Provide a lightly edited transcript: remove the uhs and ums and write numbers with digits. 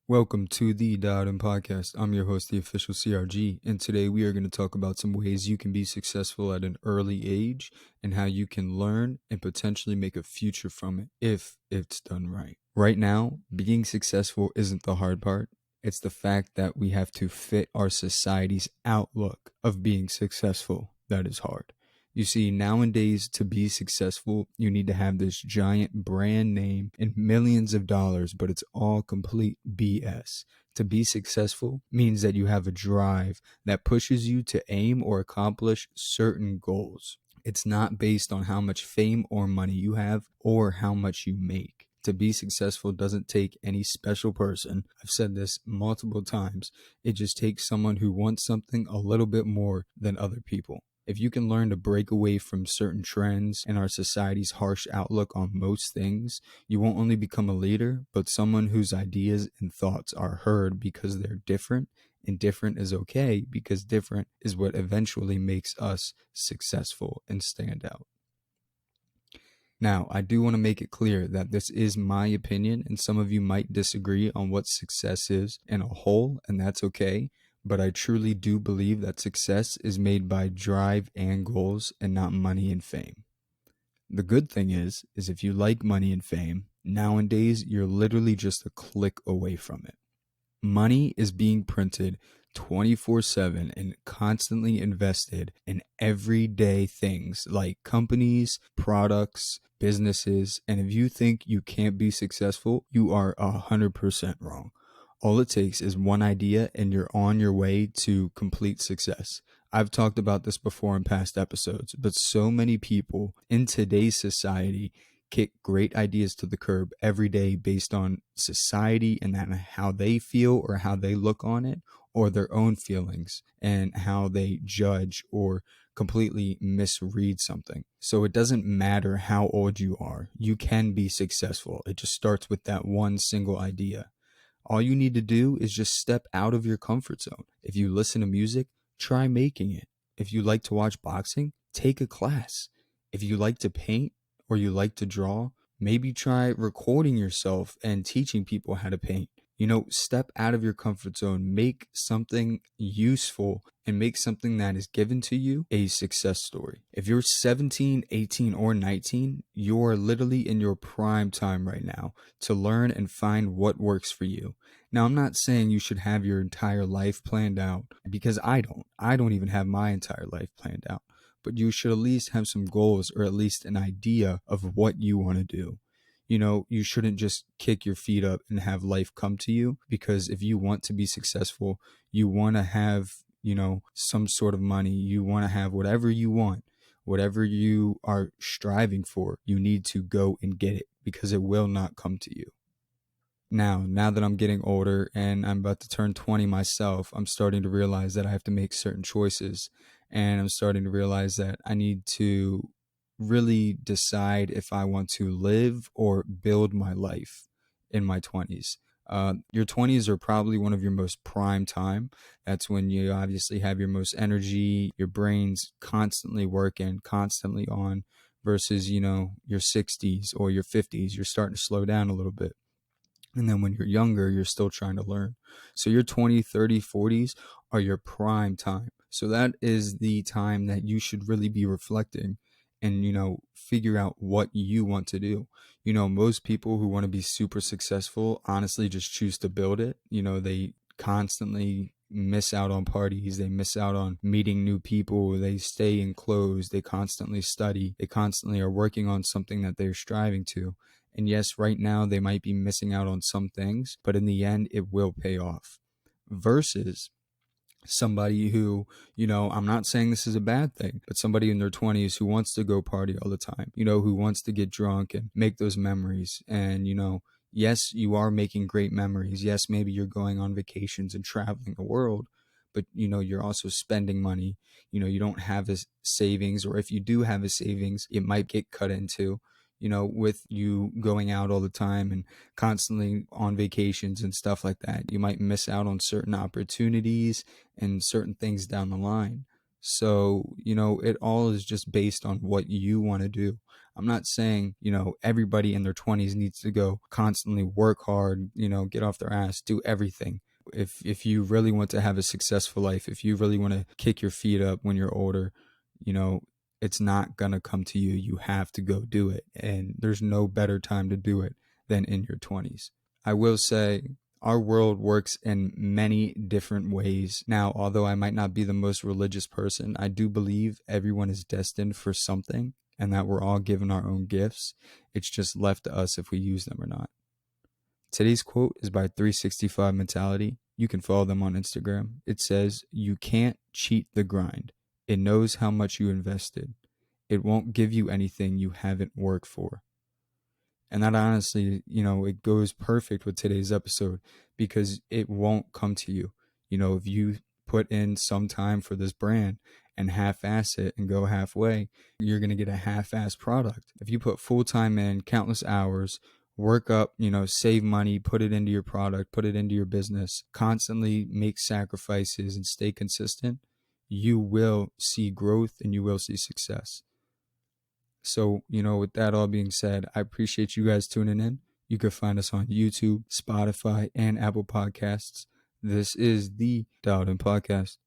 Welcome to the Dodden Podcast. I'm your host, the official CRG, and today we are going to talk about some ways you can be successful at an early age and how you can learn and potentially make a future from it if it's done right. Right now, being successful isn't the hard part. It's the fact that we have to fit our society's outlook of being successful that is hard. You see, nowadays, to be successful, you need to have this giant brand name and millions of dollars, but it's all complete BS. To be successful means that you have a drive that pushes you to aim or accomplish certain goals. It's not based on how much fame or money you have or how much you make. To be successful doesn't take any special person. I've said this multiple times. It just takes someone who wants something a little bit more than other people. If you can learn to break away from certain trends and our society's harsh outlook on most things, you won't only become a leader, but someone whose ideas and thoughts are heard because they're different, and different is okay because different is what eventually makes us successful and stand out. Now, I do want to make it clear that this is my opinion, and some of you might disagree on what success is in a whole, and that's okay. But I truly do believe that success is made by drive and goals and not money and fame. The good thing is if you like money and fame, nowadays you're literally just a click away from it. Money is being printed 24/7 and constantly invested in everyday things like companies, products, businesses. And if you think you can't be successful, you are 100% wrong. All it takes is one idea and you're on your way to complete success. I've talked about this before in past episodes, but so many people in today's society kick great ideas to the curb every day based on society and that how they feel or how they look on it, or their own feelings and how they judge or completely misread something. So it doesn't matter how old you are, you can be successful. It just starts with that one single idea. All you need to do is just step out of your comfort zone. If you listen to music, try making it. If you like to watch boxing, take a class. If you like to paint or you like to draw, maybe try recording yourself and teaching people how to paint. Step out of your comfort zone, make something useful and make something that is given to you a success story. If you're 17, 18, or 19, you're literally in your prime time right now to learn and find what works for you. Now, I'm not saying you should have your entire life planned out because I don't. I don't even have my entire life planned out. But you should at least have some goals or at least an idea of what you want to do. You shouldn't just kick your feet up and have life come to you, because if you want to be successful, you want to have, some sort of money. You want to have whatever you want, whatever you are striving for, you need to go and get it because it will not come to you. Now that I'm getting older and I'm about to turn 20 myself, I'm starting to realize that I have to make certain choices. And I'm starting to realize that I need to really decide if I want to live or build my life in my 20s. Your 20s are probably one of your most prime time. That's when you obviously have your most energy, your brain's constantly working, constantly on, versus, your 60s or your 50s. You're starting to slow down a little bit. And then when you're younger, you're still trying to learn. So your 20, 30, 40s are your prime time. So that is the time that you should really be reflecting and, figure out what you want to do. Most people who want to be super successful honestly just choose to build it. They constantly miss out on parties. They miss out on meeting new people. They stay enclosed. They constantly study. They constantly are working on something that they're striving to. And yes, right now they might be missing out on some things, but in the end, it will pay off. Versus somebody who, I'm not saying this is a bad thing, but somebody in their 20s who wants to go party all the time, who wants to get drunk and make those memories. And, yes, you are making great memories. Yes, maybe you're going on vacations and traveling the world, but, you're also spending money. You don't have a savings, or if you do have a savings, it might get cut into, with you going out all the time and constantly on vacations and stuff like that. You might miss out on certain opportunities and certain things down the line. So, it all is just based on what you want to do. I'm not saying, everybody in their 20s needs to go constantly work hard, get off their ass, do everything. If you really want to have a successful life, if you really want to kick your feet up when you're older, you know, it's not going to come to you. You have to go do it. And there's no better time to do it than in your 20s. I will say our world works in many different ways. Now, although I might not be the most religious person, I do believe everyone is destined for something and that we're all given our own gifts. It's just left to us if we use them or not. Today's quote is by 365 Mentality. You can follow them on Instagram. It says, "You can't cheat the grind. It knows how much you invested. It won't give you anything you haven't worked for." And that honestly, it goes perfect with today's episode because it won't come to you. If you put in some time for this brand and half-ass it and go halfway, you're going to get a half-ass product. If you put full time in, countless hours, work up, save money, put it into your product, put it into your business, constantly make sacrifices and stay consistent, you will see growth and you will see success. So, with that all being said, I appreciate you guys tuning in. You can find us on YouTube, Spotify, and Apple Podcasts. This is the Dialed In Podcast.